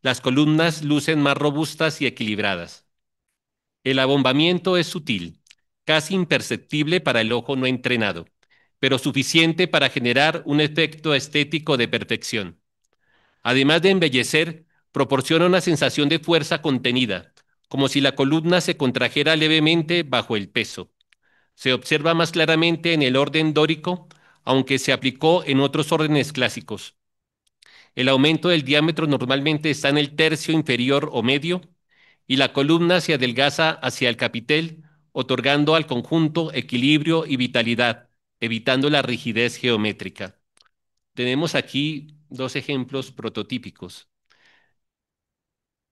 Las columnas lucen más robustas y equilibradas. El abombamiento es sutil, casi imperceptible para el ojo no entrenado, pero suficiente para generar un efecto estético de perfección. Además de embellecer, proporciona una sensación de fuerza contenida, como si la columna se contrajera levemente bajo el peso. Se observa más claramente en el orden dórico, aunque se aplicó en otros órdenes clásicos. El aumento del diámetro normalmente está en el tercio inferior o medio, y la columna se adelgaza hacia el capitel, otorgando al conjunto equilibrio y vitalidad, evitando la rigidez geométrica. Tenemos aquí dos ejemplos prototípicos.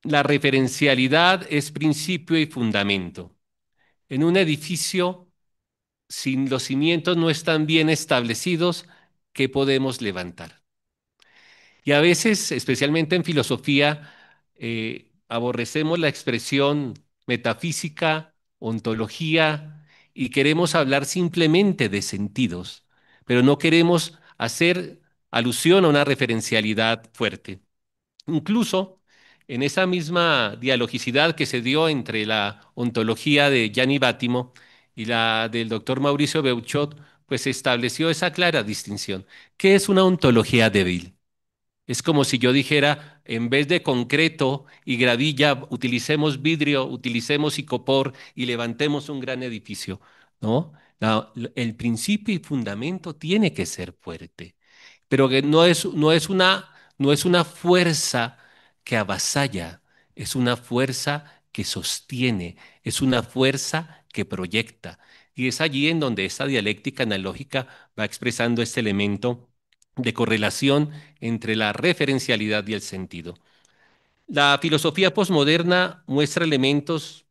La referencialidad es principio y fundamento. En un edificio, si los cimientos no están bien establecidos, ¿qué podemos levantar? Y a veces, especialmente en filosofía, aborrecemos la expresión metafísica, ontología, y queremos hablar simplemente de sentidos, pero no queremos hacer alusión a una referencialidad fuerte. Incluso en esa misma dialogicidad que se dio entre la ontología de Gianni Bátimo y la del doctor Mauricio Beuchot, pues se estableció esa clara distinción. ¿Qué es una ontología débil? Es como si yo dijera, en vez de concreto y gravilla, utilicemos vidrio, utilicemos icopor y levantemos un gran edificio, ¿no? El principio y fundamento tiene que ser fuerte, pero que no es una fuerza que avasalla, es una fuerza que sostiene, es una fuerza que proyecta. Y es allí en donde esta dialéctica analógica va expresando este elemento de correlación entre la referencialidad y el sentido. La filosofía posmoderna muestra elementos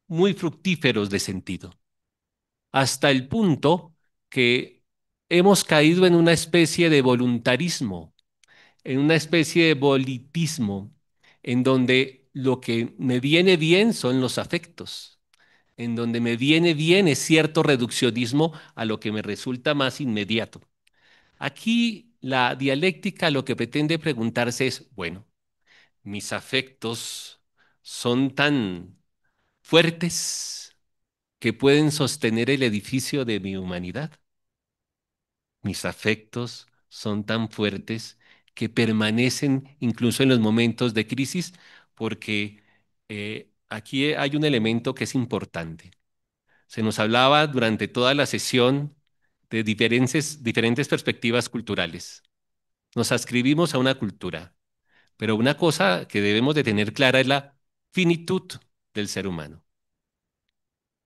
muy fructíferos de sentido, hasta el punto que hemos caído en una especie de voluntarismo, en una especie de volitismo, en donde lo que me viene bien son los afectos, en donde me viene bien es cierto reduccionismo a lo que me resulta más inmediato. Aquí la dialéctica lo que pretende preguntarse es, bueno, mis afectos son tan fuertes que pueden sostener el edificio de mi humanidad. Mis afectos son tan fuertes que permanecen incluso en los momentos de crisis, porque aquí hay un elemento que es importante. Se nos hablaba durante toda la sesión de diferentes perspectivas culturales. Nos ascribimos a una cultura, pero una cosa que debemos de tener clara es la finitud del ser humano.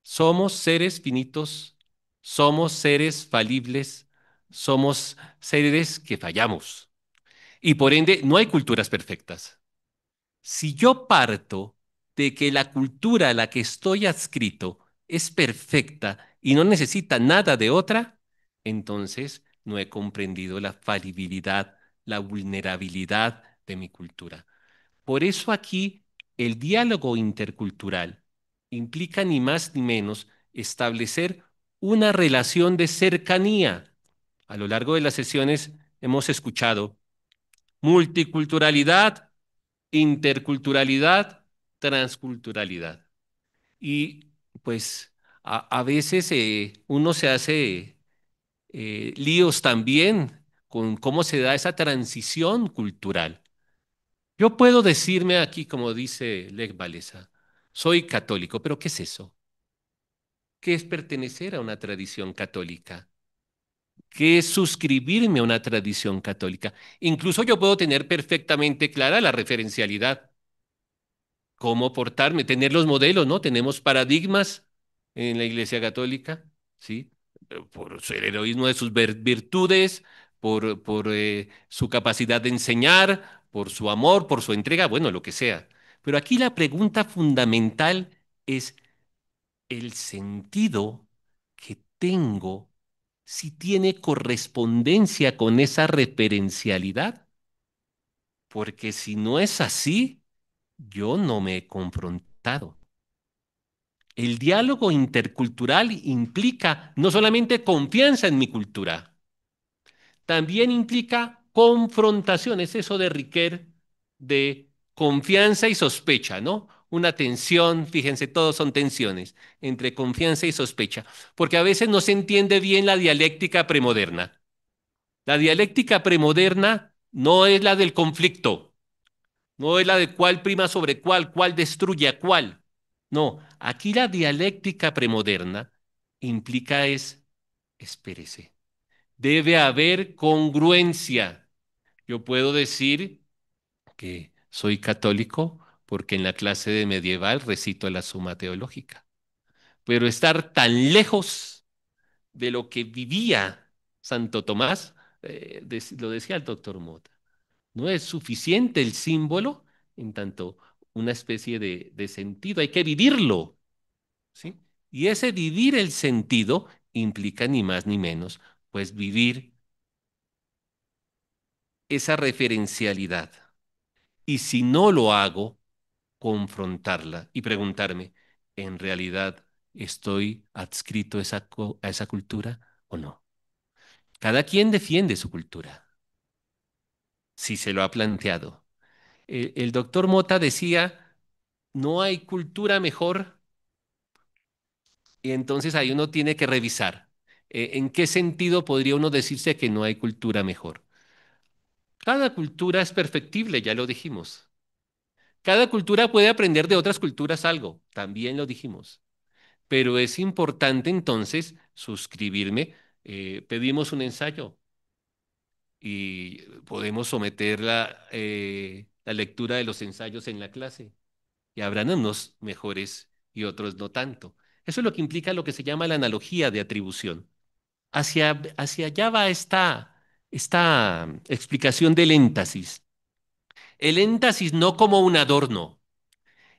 Somos seres finitos, somos seres falibles, somos seres que fallamos. Y por ende, no hay culturas perfectas. Si yo parto de que la cultura a la que estoy adscrito es perfecta y no necesita nada de otra, entonces no he comprendido la falibilidad, la vulnerabilidad de mi cultura. Por eso aquí el diálogo intercultural implica ni más ni menos establecer una relación de cercanía. A lo largo de las sesiones hemos escuchado multiculturalidad, interculturalidad, transculturalidad. Y pues a veces uno se hace líos también con cómo se da esa transición cultural. Yo puedo decirme aquí, como dice Lech Walesa, soy católico, pero ¿qué es eso? ¿Qué es pertenecer a una tradición católica? ¿Qué es suscribirme a una tradición católica? Incluso yo puedo tener perfectamente clara la referencialidad, cómo portarme, tener los modelos, ¿no? Tenemos paradigmas en la Iglesia Católica, ¿sí? Por el heroísmo de sus virtudes, por su capacidad de enseñar, por su amor, por su entrega, bueno, lo que sea. Pero aquí la pregunta fundamental es el sentido que tengo, si tiene correspondencia con esa referencialidad, porque si no es así, yo no me he confrontado. El diálogo intercultural implica no solamente confianza en mi cultura, también implica confrontación. Es eso de Riquet, de confianza y sospecha, ¿no? Una tensión, fíjense, todos son tensiones entre confianza y sospecha, porque a veces no se entiende bien la dialéctica premoderna. La dialéctica premoderna no es la del conflicto, no es la de cuál prima sobre cuál destruye a cuál. No, aquí la dialéctica premoderna implica espérese, debe haber congruencia. Yo puedo decir que soy católico porque en la clase de medieval recito la Suma Teológica, pero estar tan lejos de lo que vivía Santo Tomás, lo decía el doctor Mota, no es suficiente el símbolo en tanto una especie de sentido, hay que vivirlo, ¿sí? Y ese vivir el sentido implica ni más ni menos, pues vivir esa referencialidad. Y si no lo hago, confrontarla y preguntarme, ¿en realidad estoy adscrito a a esa cultura o no? Cada quien defiende su cultura, si se lo ha planteado. El doctor Mota decía, no hay cultura mejor, y entonces ahí uno tiene que revisar. ¿En qué sentido podría uno decirse que no hay cultura mejor? Cada cultura es perfectible, ya lo dijimos. Cada cultura puede aprender de otras culturas algo, también lo dijimos. Pero es importante entonces suscribirme. Pedimos un ensayo y podemos someter la lectura de los ensayos en la clase. Y habrán unos mejores y otros no tanto. Eso es lo que implica lo que se llama la analogía de atribución. Hacia allá va esta explicación del énfasis. El énfasis no como un adorno,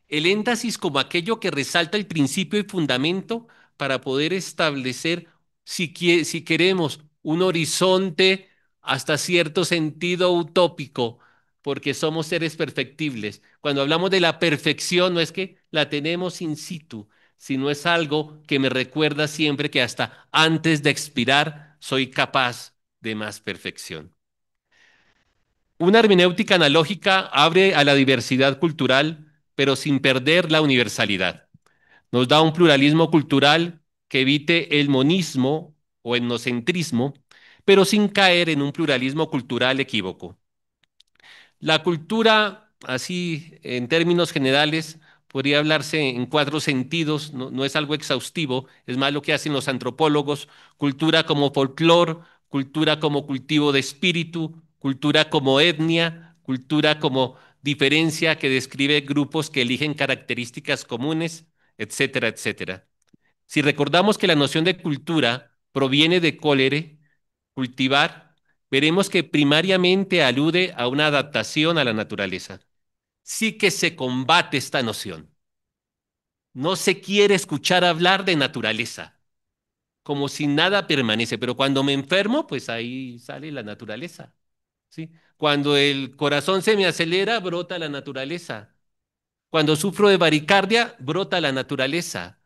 el énfasis como aquello que resalta el principio y fundamento para poder establecer, si queremos, un horizonte hasta cierto sentido utópico, porque somos seres perfectibles. Cuando hablamos de la perfección, no es que la tenemos in situ, sino es algo que me recuerda siempre que hasta antes de expirar soy capaz de más perfección. Una hermenéutica analógica abre a la diversidad cultural, pero sin perder la universalidad. Nos da un pluralismo cultural que evite el monismo o etnocentrismo, pero sin caer en un pluralismo cultural equívoco. La cultura, así en términos generales, podría hablarse en cuatro sentidos, no es algo exhaustivo, es más lo que hacen los antropólogos: cultura como folclore, cultura como cultivo de espíritu, cultura como etnia, cultura como diferencia que describe grupos que eligen características comunes, etcétera, etcétera. Si recordamos que la noción de cultura proviene de colere, cultivar, veremos que primariamente alude a una adaptación a la naturaleza. Sí que se combate esta noción. No se quiere escuchar hablar de naturaleza, como si nada permanece, pero cuando me enfermo, pues ahí sale la naturaleza, ¿sí? Cuando el corazón se me acelera, brota la naturaleza. Cuando sufro de baricardia, brota la naturaleza.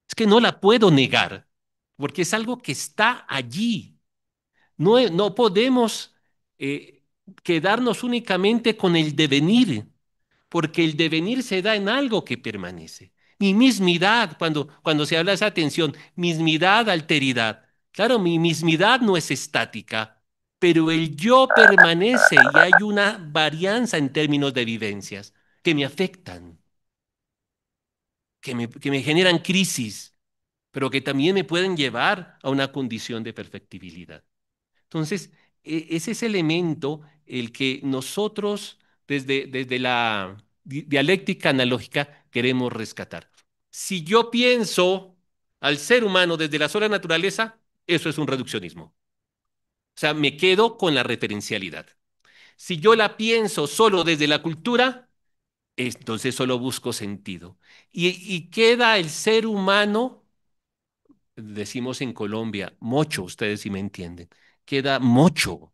Es que no la puedo negar, porque es algo que está allí. No podemos eh, quedarnos únicamente con el devenir, porque el devenir se da en algo que permanece. Mi mismidad, cuando se habla de esa tensión, mismidad, alteridad. Claro, mi mismidad no es estática, pero el yo permanece y hay una varianza en términos de vivencias que me afectan, que me generan crisis, pero que también me pueden llevar a una condición de perfectibilidad. Entonces, es ese elemento el que nosotros desde la dialéctica analógica queremos rescatar. Si yo pienso al ser humano desde la sola naturaleza, eso es un reduccionismo. O sea, me quedo con la referencialidad. Si yo la pienso solo desde la cultura, entonces solo busco sentido. Y queda el ser humano, decimos en Colombia, mocho, ustedes sí me entienden, queda mocho.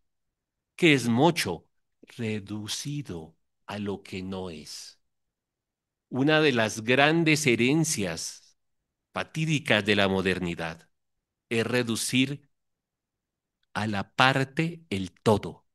¿Qué es mocho? Reducido a lo que no es. Una de las grandes herencias fatídicas de la modernidad es reducir a la parte el todo.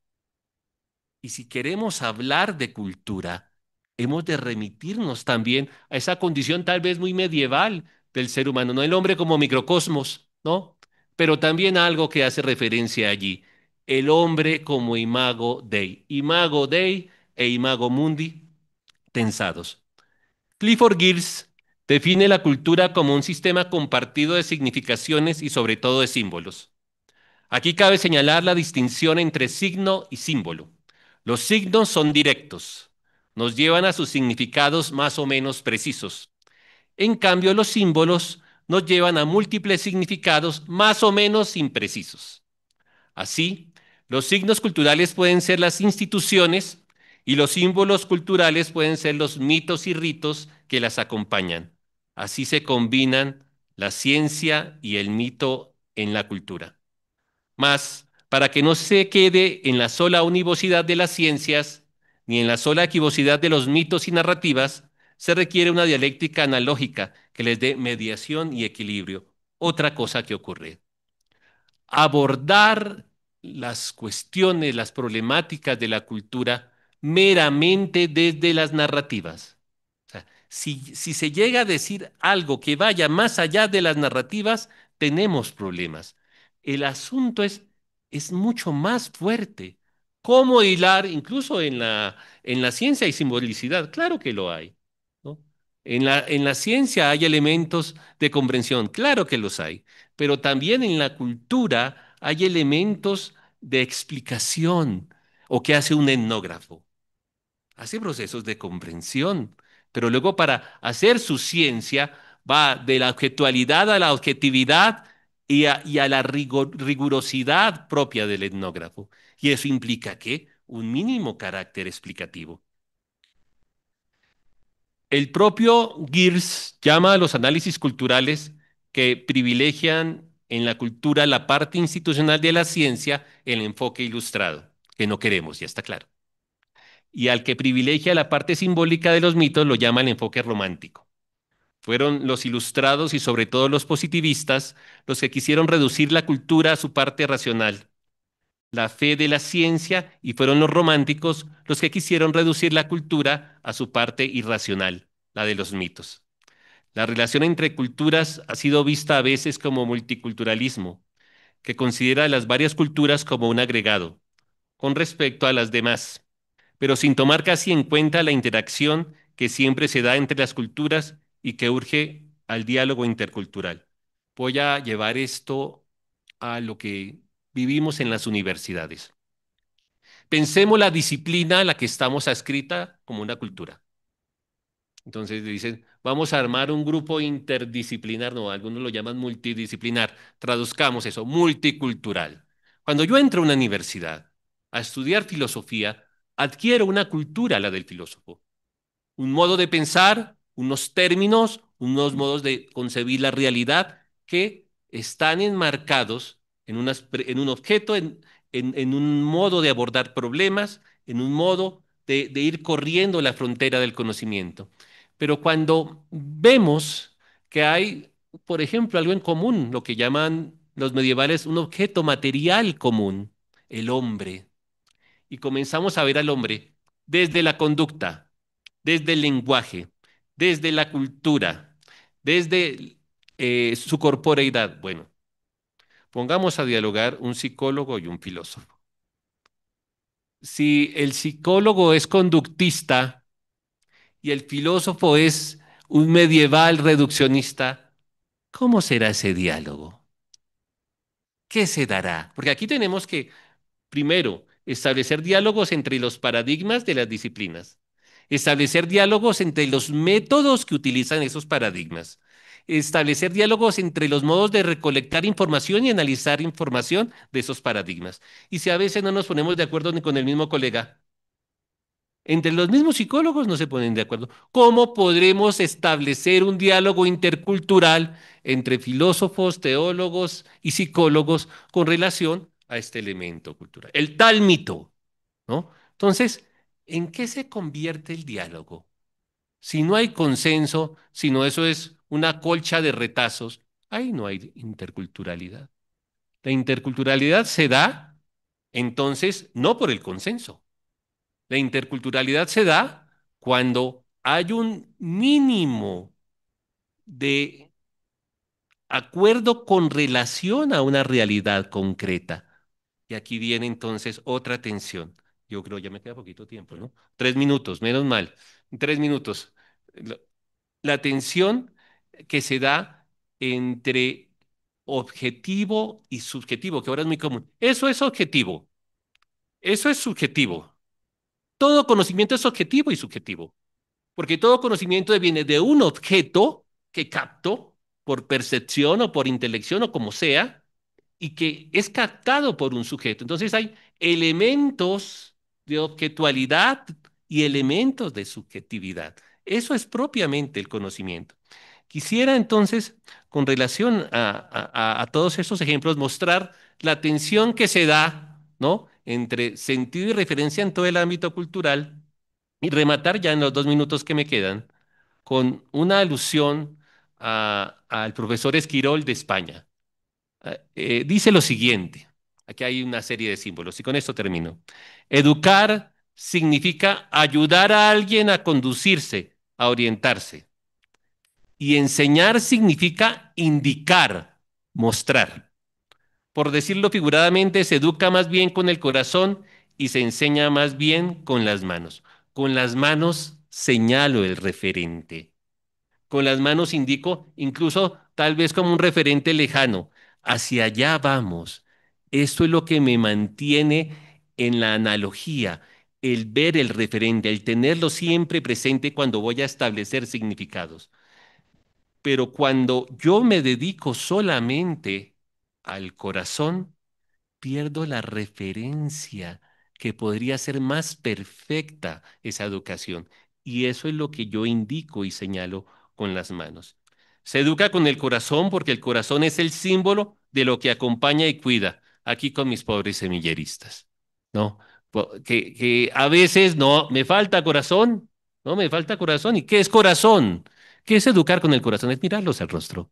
Y si queremos hablar de cultura, hemos de remitirnos también a esa condición tal vez muy medieval del ser humano, no el hombre como microcosmos, ¿no? Pero también algo que hace referencia allí, el hombre como imago Dei e imago mundi tensados. Clifford Geertz define la cultura como un sistema compartido de significaciones y sobre todo de símbolos. Aquí cabe señalar la distinción entre signo y símbolo. Los signos son directos, nos llevan a sus significados más o menos precisos. En cambio, los símbolos nos llevan a múltiples significados más o menos imprecisos. Así, los signos culturales pueden ser las instituciones y los símbolos culturales pueden ser los mitos y ritos que las acompañan. Así se combinan la ciencia y el mito en la cultura. Mas, para que no se quede en la sola univocidad de las ciencias, ni en la sola equivocidad de los mitos y narrativas, se requiere una dialéctica analógica que les dé mediación y equilibrio. Otra cosa que ocurre. Abordar las cuestiones, las problemáticas de la cultura meramente desde las narrativas. O sea, si se llega a decir algo que vaya más allá de las narrativas, tenemos problemas. El asunto es mucho más fuerte. ¿Cómo hilar, incluso en la ciencia hay simbolicidad? Claro que lo hay, ¿no? En la ciencia hay elementos de comprensión, claro que los hay, pero también en la cultura hay elementos de explicación o que hace un etnógrafo. Hace procesos de comprensión, pero luego para hacer su ciencia va de la objetualidad a la objetividad y a la rigurosidad propia del etnógrafo. Y eso implica ¿qué? Un mínimo carácter explicativo. El propio Gears llama a los análisis culturales que privilegian en la cultura la parte institucional de la ciencia el enfoque ilustrado, que no queremos, ya está claro. Y al que privilegia la parte simbólica de los mitos lo llama el enfoque romántico. Fueron los ilustrados y sobre todo los positivistas los que quisieron reducir la cultura a su parte racional, la fe de la ciencia, y fueron los románticos los que quisieron reducir la cultura a su parte irracional, la de los mitos. La relación entre culturas ha sido vista a veces como multiculturalismo, que considera a las varias culturas como un agregado, con respecto a las demás, pero sin tomar casi en cuenta la interacción que siempre se da entre las culturas y que urge al diálogo intercultural. Voy a llevar esto a lo que vivimos en las universidades. Pensemos la disciplina a la que estamos adscrita como una cultura. Entonces dicen, vamos a armar un grupo interdisciplinar, no, algunos lo llaman multidisciplinar. Traduzcamos eso, multicultural. Cuando yo entro a una universidad a estudiar filosofía, adquiero una cultura, la del filósofo, un modo de pensar, unos términos, unos modos de concebir la realidad que están enmarcados en un objeto, en un modo de abordar problemas, en un modo de ir corriendo la frontera del conocimiento. Pero cuando vemos que hay, por ejemplo, algo en común, lo que llaman los medievales un objeto material común, el hombre, y comenzamos a ver al hombre desde la conducta, desde el lenguaje, desde la cultura, desde su corporeidad. Bueno, pongamos a dialogar un psicólogo y un filósofo. Si el psicólogo es conductista y el filósofo es un medieval reduccionista, ¿cómo será ese diálogo? ¿Qué se dará? Porque aquí tenemos que primero, establecer diálogos entre los paradigmas de las disciplinas. Establecer diálogos entre los métodos que utilizan esos paradigmas. Establecer diálogos entre los modos de recolectar información y analizar información de esos paradigmas. Y si a veces no nos ponemos de acuerdo ni con el mismo colega, entre los mismos psicólogos no se ponen de acuerdo. ¿Cómo podremos establecer un diálogo intercultural entre filósofos, teólogos y psicólogos con relación a este elemento cultural? El tal mito, ¿no? Entonces, ¿en qué se convierte el diálogo? Si no hay consenso, si no eso es una colcha de retazos, ahí no hay interculturalidad. La interculturalidad se da, entonces, no por el consenso. La interculturalidad se da cuando hay un mínimo de acuerdo con relación a una realidad concreta. Y aquí viene entonces otra tensión. Yo creo, ya me queda poquito tiempo, ¿no? 3 minutos, menos mal. 3 minutos. La, la tensión que se da entre objetivo y subjetivo, que ahora es muy común. Eso es objetivo, eso es subjetivo. Todo conocimiento es objetivo y subjetivo, porque todo conocimiento viene de un objeto que capto por percepción o por intelección o como sea, y que es captado por un sujeto. Entonces hay elementos de objetualidad y elementos de subjetividad. Eso es propiamente el conocimiento. Quisiera entonces, con relación a todos estos ejemplos, mostrar la tensión que se da, ¿no?, entre sentido y referencia en todo el ámbito cultural y rematar ya en los 2 minutos que me quedan con una alusión al profesor Esquirol de España. Dice lo siguiente, aquí hay una serie de símbolos y con esto termino. Educar significa ayudar a alguien a conducirse, a orientarse. Y enseñar significa indicar, mostrar. Por decirlo figuradamente, se educa más bien con el corazón y se enseña más bien con las manos. Con las manos señalo el referente. Con las manos indico, incluso tal vez como un referente lejano. Hacia allá vamos. Esto es lo que me mantiene en la analogía, el ver el referente, el tenerlo siempre presente cuando voy a establecer significados. Pero cuando yo me dedico solamente al corazón, pierdo la referencia que podría ser más perfecta esa educación. Y eso es lo que yo indico y señalo con las manos. Se educa con el corazón porque el corazón es el símbolo de lo que acompaña y cuida. Aquí con mis pobres semilleristas, ¿no? Que a veces no, me falta corazón, no, me falta corazón. ¿Y qué es corazón? ¿Qué es educar con el corazón? Es mirarlos al rostro.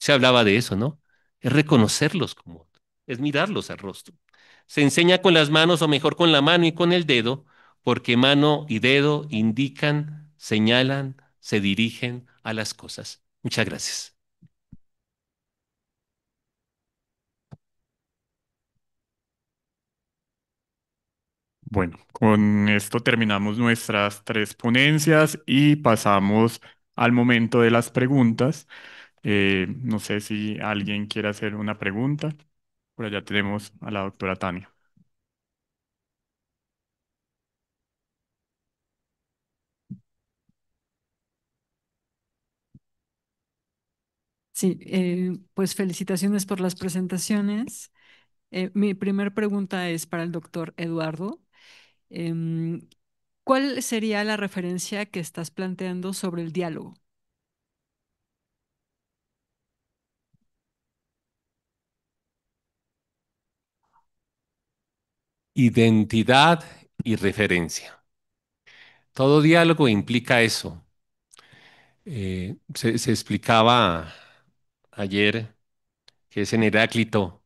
Se hablaba de eso, ¿no? Es reconocerlos como, es mirarlos al rostro. Se enseña con las manos o mejor con la mano y con el dedo, porque mano y dedo indican, señalan, se dirigen a las cosas. Muchas gracias. Bueno, con esto terminamos nuestras tres ponencias y pasamos al momento de las preguntas. No sé si alguien quiere hacer una pregunta. Por allá tenemos a la doctora Tania. Sí, pues felicitaciones por las presentaciones. Mi primer pregunta es para el doctor Eduardo. Em, ¿Cuál sería la referencia que estás planteando sobre el diálogo? Identidad y referencia. Todo diálogo implica eso. Se explicaba ayer que es en Heráclito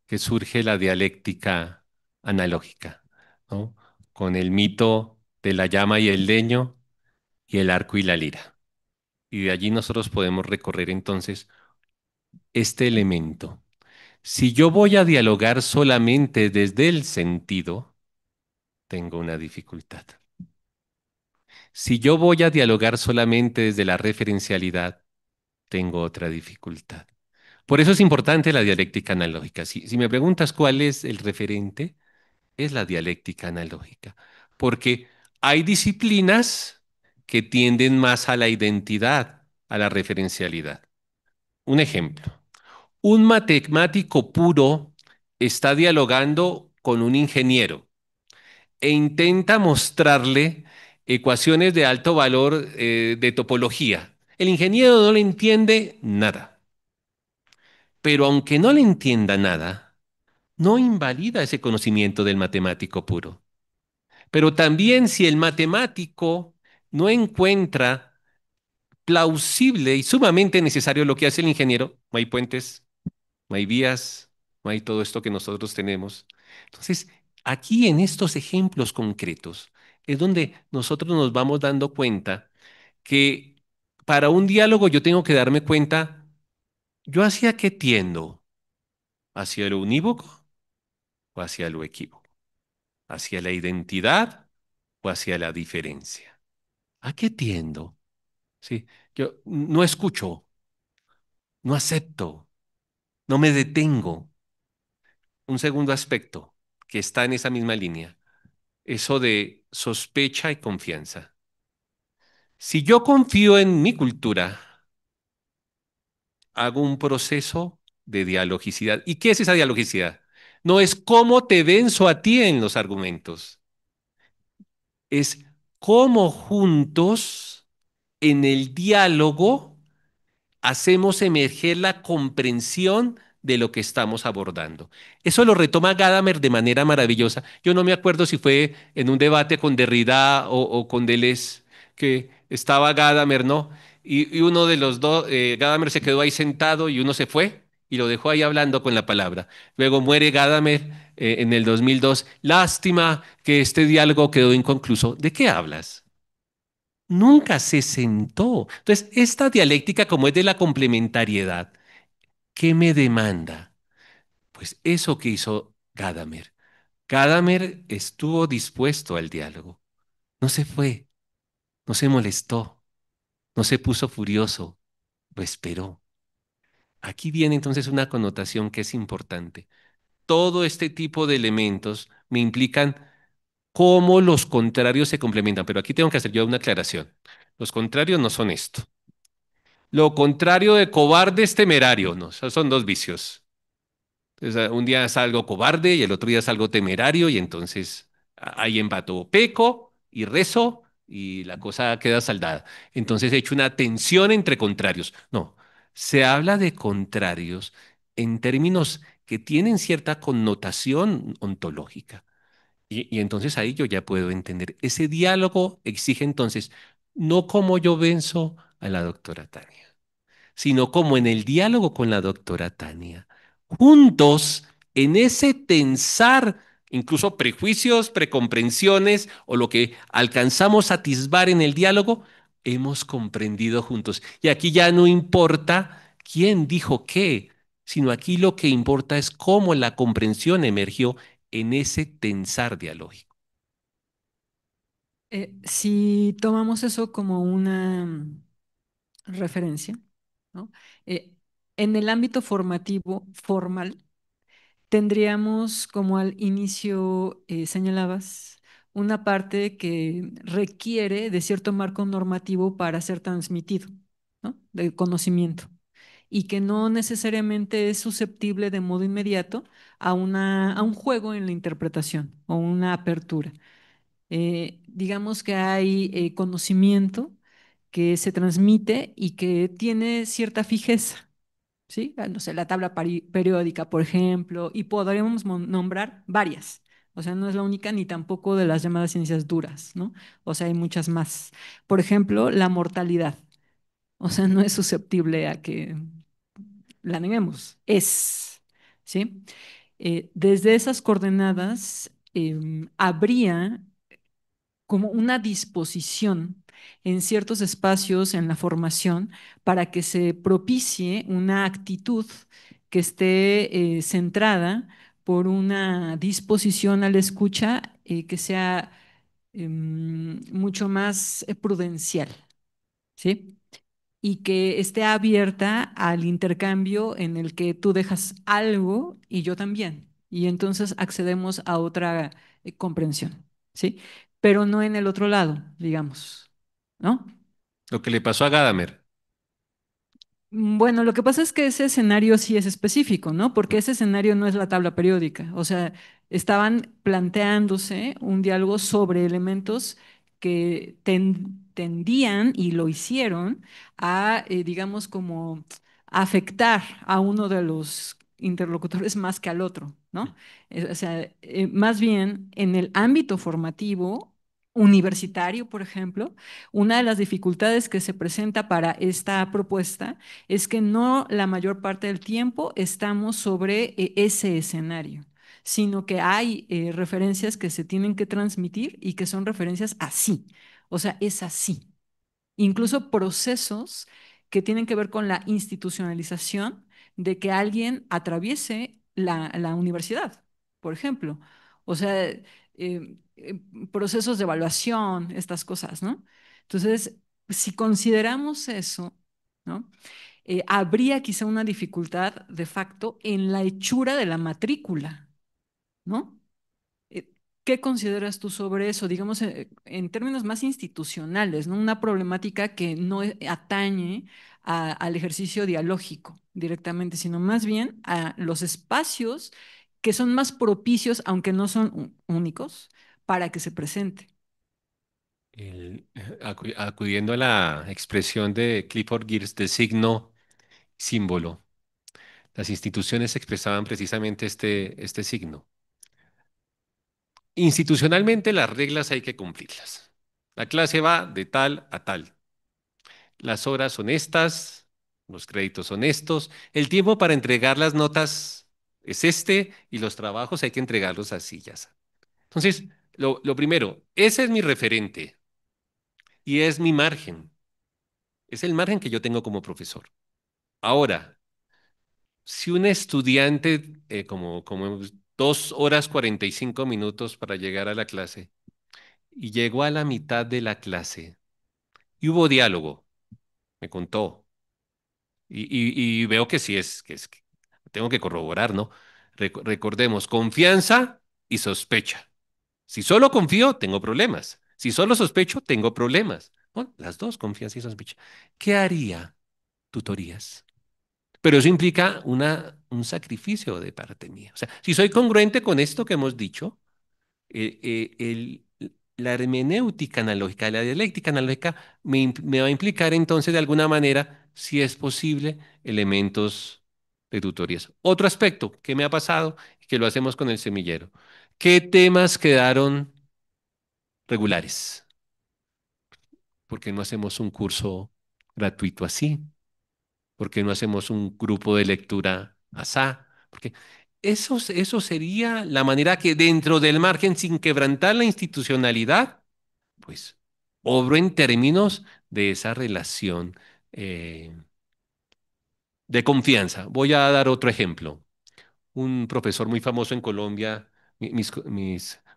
que surge la dialéctica analógica, ¿no? Con el mito de la llama y el leño y el arco y la lira. Y de allí nosotros podemos recorrer entonces este elemento. Si yo voy a dialogar solamente desde el sentido, tengo una dificultad. Si yo voy a dialogar solamente desde la referencialidad, tengo otra dificultad. Por eso es importante la dialéctica analógica. Si me preguntas cuál es el referente, es la dialéctica analógica, porque hay disciplinas que tienden más a la identidad, a la referencialidad. Un ejemplo, un matemático puro está dialogando con un ingeniero e intenta mostrarle ecuaciones de alto valor de topología. El ingeniero no le entiende nada, pero aunque no le entienda nada, no invalida ese conocimiento del matemático puro. Pero también si el matemático no encuentra plausible y sumamente necesario lo que hace el ingeniero, no hay puentes, no hay vías, no hay todo esto que nosotros tenemos. Entonces, aquí en estos ejemplos concretos, es donde nosotros nos vamos dando cuenta que para un diálogo yo tengo que darme cuenta, ¿yo hacia qué tiendo? ¿Hacia lo unívoco o hacia lo equívoco? ¿Hacia la identidad o hacia la diferencia? ¿A qué tiendo? Sí, yo no escucho, no acepto, no me detengo. Un segundo aspecto que está en esa misma línea, eso de sospecha y confianza. Si yo confío en mi cultura, hago un proceso de dialogicidad. ¿Y qué es esa dialogicidad? No es cómo te venzo a ti en los argumentos, es cómo juntos en el diálogo hacemos emerger la comprensión de lo que estamos abordando. Eso lo retoma Gadamer de manera maravillosa. Yo no me acuerdo si fue en un debate con Derrida o con Deleuze, que estaba Gadamer, ¿no? Y uno de los dos, Gadamer se quedó ahí sentado y uno se fue y lo dejó ahí hablando con la palabra. Luego muere Gadamer en el 2002. Lástima que este diálogo quedó inconcluso. ¿De qué hablas? Nunca se sentó. Entonces, esta dialéctica, como es de la complementariedad, ¿qué me demanda? Pues eso que hizo Gadamer. Gadamer estuvo dispuesto al diálogo. No se fue, no se molestó, no se puso furioso, lo esperó. Aquí viene entonces una connotación que es importante. Todo este tipo de elementos me implican cómo los contrarios se complementan, pero aquí tengo que hacer yo una aclaración. Los contrarios no son esto. Lo contrario de cobarde es temerario, ¿no? Esos son dos vicios. Entonces, un día es algo cobarde y el otro día es algo temerario y entonces ahí empato, peco y rezo y la cosa queda saldada. Entonces he hecho una tensión entre contrarios. No, se habla de contrarios en términos que tienen cierta connotación ontológica. Y entonces ahí yo ya puedo entender. Ese diálogo exige entonces no como yo venzo a la doctora Tania, sino como en el diálogo con la doctora Tania. Juntos, en ese tensar, incluso prejuicios, precomprensiones o lo que alcanzamos a atisbar en el diálogo, hemos comprendido juntos. Y aquí ya no importa quién dijo qué, sino aquí lo que importa es cómo la comprensión emergió en ese tensar dialógico. Si tomamos eso como una referencia, ¿no? Eh, en el ámbito formativo formal, tendríamos, como al inicio señalabas, una parte que requiere de cierto marco normativo para ser transmitido, ¿no? Del conocimiento, y que no necesariamente es susceptible de modo inmediato a un juego en la interpretación o una apertura. Digamos que hay conocimiento que se transmite y que tiene cierta fijeza. ¿Sí? No sé, la tabla periódica, por ejemplo, y podríamos nombrar varias. O sea, no es la única ni tampoco de las llamadas ciencias duras, ¿no? O sea, hay muchas más. Por ejemplo, la mortalidad. O sea, no es susceptible a que la neguemos. Es, ¿sí? Desde esas coordenadas, habría como una disposición en ciertos espacios en la formación para que se propicie una actitud que esté centrada por una disposición a la escucha que sea mucho más prudencial, ¿sí? Y que esté abierta al intercambio en el que tú dejas algo y yo también. Y entonces accedemos a otra comprensión, ¿sí? Pero no en el otro lado, digamos, ¿no? Lo que le pasó a Gadamer. Bueno, lo que pasa es que ese escenario sí es específico, ¿no? Porque ese escenario no es la tabla periódica. O sea, estaban planteándose un diálogo sobre elementos que tendían y lo hicieron a, digamos, como afectar a uno de los interlocutores más que al otro, ¿no? O sea, más bien en el ámbito formativo universitario, por ejemplo, una de las dificultades que se presenta para esta propuesta es que no la mayor parte del tiempo estamos sobre ese escenario, sino que hay referencias que se tienen que transmitir y que son referencias así. O sea, es así. Incluso procesos que tienen que ver con la institucionalización de que alguien atraviese la universidad, por ejemplo. O sea, procesos de evaluación, estas cosas, ¿no? Entonces, si consideramos eso, ¿no? Habría quizá una dificultad de facto en la hechura de la matrícula, ¿no? Eh, ¿Qué consideras tú sobre eso? Digamos, en términos más institucionales, ¿no? Una problemática que no atañe al ejercicio dialógico directamente, sino más bien a los espacios que son más propicios, aunque no son únicos, para que se presente. Acudiendo a la expresión de Clifford Geertz de signo símbolo, las instituciones expresaban precisamente este signo. Institucionalmente las reglas hay que cumplirlas. La clase va de tal a tal. Las horas son estas, los créditos son estos, el tiempo para entregar las notas es este y los trabajos hay que entregarlos así, ya está. Entonces, lo primero, ese es mi referente y es mi margen. Es el margen que yo tengo como profesor. Ahora, si un estudiante, como 2 horas 45 minutos para llegar a la clase, y llegó a la mitad de la clase, y hubo diálogo, me contó, y veo que sí que tengo que corroborar, ¿no? Recordemos, confianza y sospecha. Si solo confío, tengo problemas. Si solo sospecho, tengo problemas. Bueno, las dos, confianza y sospecha. ¿Qué haría? Tutorías. Pero eso implica un sacrificio de parte mía. O sea, si soy congruente con esto que hemos dicho, la hermenéutica analógica, la dialéctica analógica me va a implicar entonces de alguna manera, si es posible, elementos de tutorías. Otro aspecto que me ha pasado, que lo hacemos con el semillero. ¿Qué temas quedaron regulares? ¿Por qué no hacemos un curso gratuito así? ¿Por qué no hacemos un grupo de lectura asá? Porque eso sería la manera que dentro del margen, sin quebrantar la institucionalidad, pues obro en términos de esa relación eh, de confianza. Voy a dar otro ejemplo. Un profesor muy famoso en Colombia, mis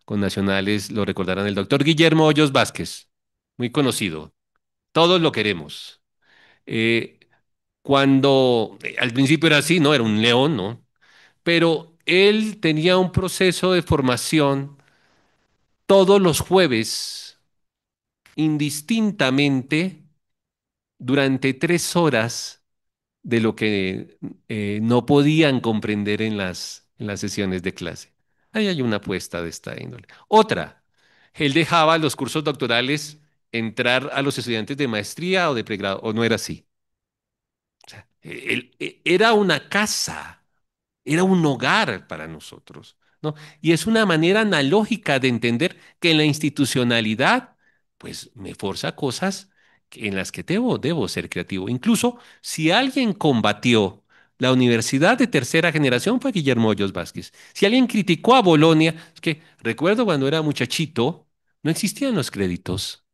connacionales lo recordarán, el doctor Guillermo Hoyos Vázquez, muy conocido. Todos lo queremos. Eh, Cuando al principio era así, ¿no? Era un león, ¿no? Pero él tenía un proceso de formación todos los jueves, indistintamente, durante 3 horas de lo que no podían comprender en las sesiones de clase. Ahí hay una apuesta de esta índole. Otra, él dejaba los cursos doctorales entrar a los estudiantes de maestría o de pregrado, o no era así. O sea, era una casa, era un hogar para nosotros, ¿no? Y es una manera analógica de entender que en la institucionalidad, pues me forza cosas en las que debo ser creativo. Incluso si alguien combatió la universidad de tercera generación fue Guillermo Hoyos Vázquez. Si alguien criticó a Bolonia, es que recuerdo cuando era muchachito, no existían los créditos.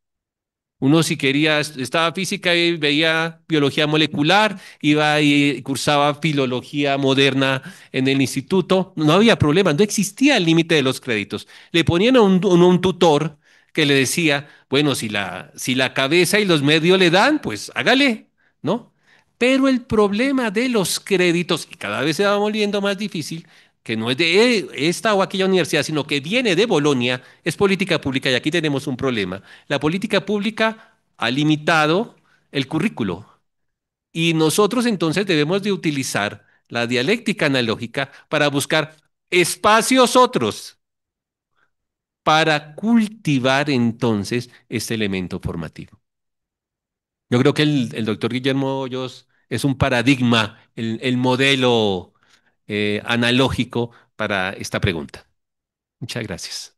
Uno si quería, estaba física y veía biología molecular, iba y cursaba filología moderna en el instituto, no había problema, no existía el límite de los créditos. Le ponían a un tutor que le decía, bueno, si la cabeza y los medios le dan, pues hágale, ¿no? Pero el problema de los créditos, y cada vez se va volviendo más difícil, que no es de esta o aquella universidad, sino que viene de Bolonia, es política pública y aquí tenemos un problema. La política pública ha limitado el currículo y nosotros entonces debemos de utilizar la dialéctica analógica para buscar espacios otros para cultivar entonces este elemento formativo. Yo creo que el doctor Guillermo Hoyos es un paradigma, el modelo analógico para esta pregunta. Muchas gracias.